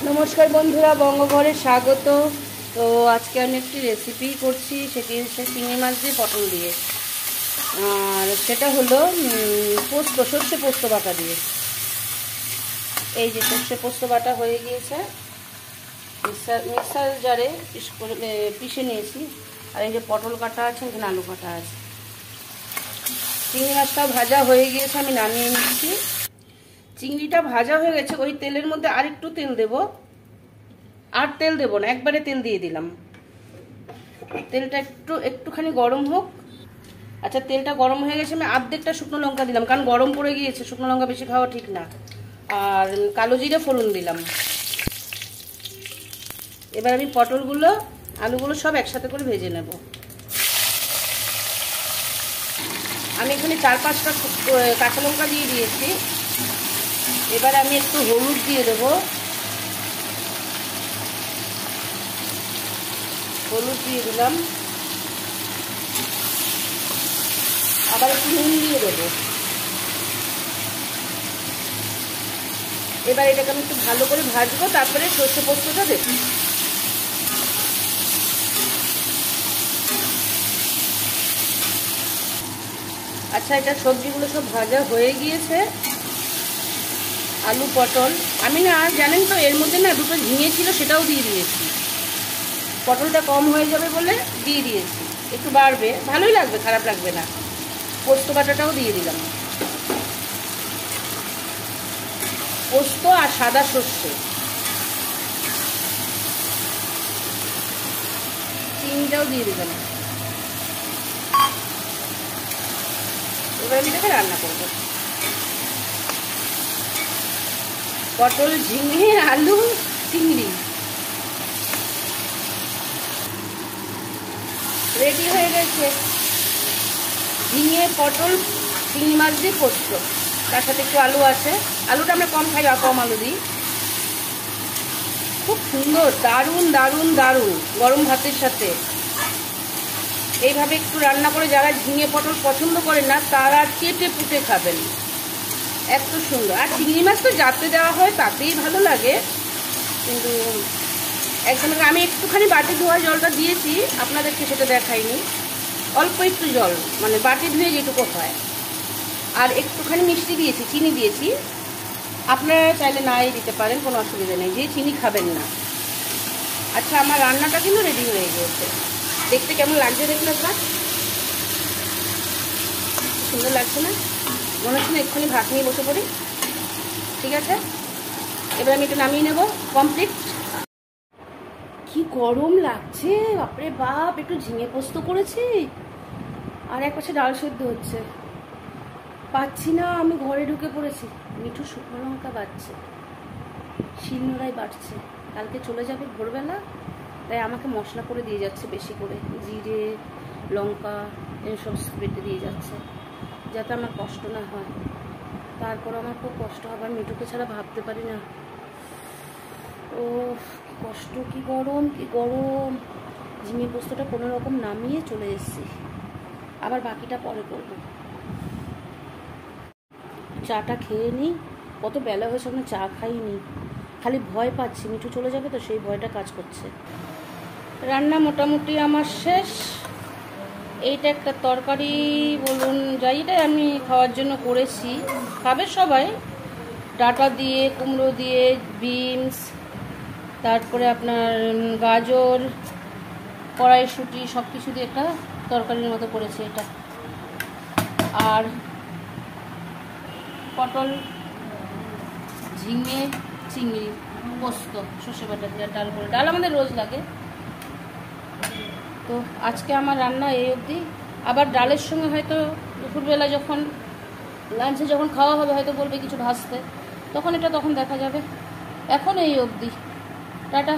নমস্কার বন্ধুরা, বঙ্গঘরে স্বাগত। তো আজকে আমি একটি রেসিপি করছি, সেটি হচ্ছে চিংড়ি মাছ দিয়ে পটল দিয়ে। আর সেটা হলো সর্ষে পোস্ত বাটা দিয়ে। এই যে সর্ষে পোস্ত বাটা হয়ে গিয়েছে, মিক্সার জারে পিষে নিয়েছি। আর এই যে পটল কাটা আছে, এখানে আলু কাটা আছে। চিংড়ি মাছটা ভাজা হয়ে গিয়েছে, আমি নামিয়ে নিচ্ছি। চিংড়িটা ভাজা হয়ে গেছে, ওই তেলের মধ্যে আর একটু তেল দেব। আর তেল দেব না, একবারে তেল দিয়ে দিলাম। তেলটা একটুখানি গরম হোক। আচ্ছা, তেলটা গরম হয়ে গেছে, আমি অর্ধেকটা শুকনো লঙ্কা দিলাম, কারণ গরম পড়ে গিয়েছে, শুকনো লঙ্কা বেশি খাওয়া ঠিক না। আর কালো জিরে ফোড়ন দিলাম। এবার আমি পটলগুলো আলুগুলো সব একসাথে করে ভেজে নেব। আমি এখানে 4-5টা কাঁচা লঙ্কা দিয়ে দিয়েছি। এবার আমি একটু হলুদ দিয়ে দেবো। হলুদ দিয়ে দিলাম, আবার একটু নুন দিয়ে দেবো। এবার এটাকে আমি একটু ভালো করে ভাজবো, তারপরে সর্ষে পোস্তটা দেবো। আচ্ছা, এটা সবজিগুলো সব ভাজা হয়ে গিয়েছে। আলু পটল আমি না, জানেন তো, এর মধ্যে না দুটো ঝিঙে ছিল, সেটাও দিয়ে দিয়েছি। পটলটা কম হয়ে যাবে বলে দিয়ে দিয়েছি, একটু বাড়বে, ভালোই লাগবে, খারাপ লাগবে না। পোস্ত বাটাটাও দিয়ে দিলাম, পোস্ত আর সাদা সর্ষে। চিনিটাও দিয়ে দিলাম। এবার আমি এটাকে রান্না করবো। পটল, ঝিঙে, আলু, চিংড়ি রেডি হয়ে গেছে। ঝিঙে, পটল, চিংড়ি মাছ দিয়ে পোস্ত, তার সাথে একটু আলু আছে। আলুটা আমরা কম খাই, কম আলু দিই। খুব সুন্দর, দারুণ দারুণ দারুণ গরম ভাতের সাথে এইভাবে একটু রান্না করে যারা ঝিঙে পটল পছন্দ করেন না, তারা চেটে পুটে খাবেন, এত সুন্দর। আর চিংড়ি মাছ তো যাতে দেওয়া হয় তাতেই ভালো লাগে, কিন্তু একদম আমি একটুখানি বাটি ধোয়া জলটা দিয়েছি, আপনাদেরকে সেটা দেখাইনি। অল্প একটু জল, মানে বাটি ধুয়ে যেটুকু হয়। আর একটুখানি মিষ্টি দিয়েছি, চিনি দিয়েছি। আপনারা চাইলে নাই দিতে পারেন, কোনো অসুবিধা নেই, যে চিনি খাবেন না। আচ্ছা, আমার রান্নাটা কিন্তু রেডি হয়ে গিয়েছে। দেখতে কেমন লাগছে দেখলে আপনার? সুন্দর লাগছে না? মনে হচ্ছে না এক্ষুনি ভাত নিয়ে বসে পড়ি। ঠিক আছে, এবার আমি এটা নামিয়ে নেব। কমপ্লিট। কি গরম লাগছে, বাপরে বাপ। একটু ঝিঙে পোস্ত করেছি, আর এক পাশে ডাল সেদ্ধ হচ্ছে। পাচ্ছি না, আমি ঘরে ঢুকে পড়েছি। মিঠু শুকনো লঙ্কা বাটছে, শিলনোড়ায় বাটছে। কালকে চলে যাবে ভোরবেলা, তাই আমাকে মশলা করে দিয়ে যাচ্ছে, বেশি করে জিরে, লঙ্কা এসব বেটে দিয়ে যাচ্ছে, যাতে আমার কষ্ট না হয়। তারপর আমার খুব কষ্ট হবে, আর মিঠুকে ছাড়া ভাবতে পারি না। ও কি কষ্ট, কি গরম, কি গরম। ঝিঙে পোস্তটা কোনো রকম নামিয়ে চলে এসেছি, আবার বাকিটা পরে করবো। চাটা খেয়ে নিই, কত বেলা হয়েছে, আমি চা খাইনি। খালি ভয় পাচ্ছি, মিঠু চলে যাবে তো, সেই ভয়টা কাজ করছে। রান্না মোটামুটি আমার শেষ। এইটা একটা তরকারি বলুন যাই, এটা আমি খাওয়ার জন্য করেছি, খাবে সবাই। ডাঁটা দিয়ে, কুমড়ো দিয়ে, বিনস, তারপরে আপনার গাজর, কড়াইশুঁটি সব কিছু দিয়ে একটা তরকারির মতো করেছি এটা। আর পটল, ঝিঙে, চিংড়ি, পোস্ত, সর্ষে বাটা দিয়ে ডাল করে। ডাল আমাদের রোজ লাগে। তো আজকে আমার রান্না এই অবধি। আবার ডালের সঙ্গে হয়তো দুপুরবেলা যখন লাঞ্চে যখন খাওয়া হবে, হয়তো বলবে কিছু ভাজতে, তখন দেখা যাবে। এখন এই অবধি, টাটা।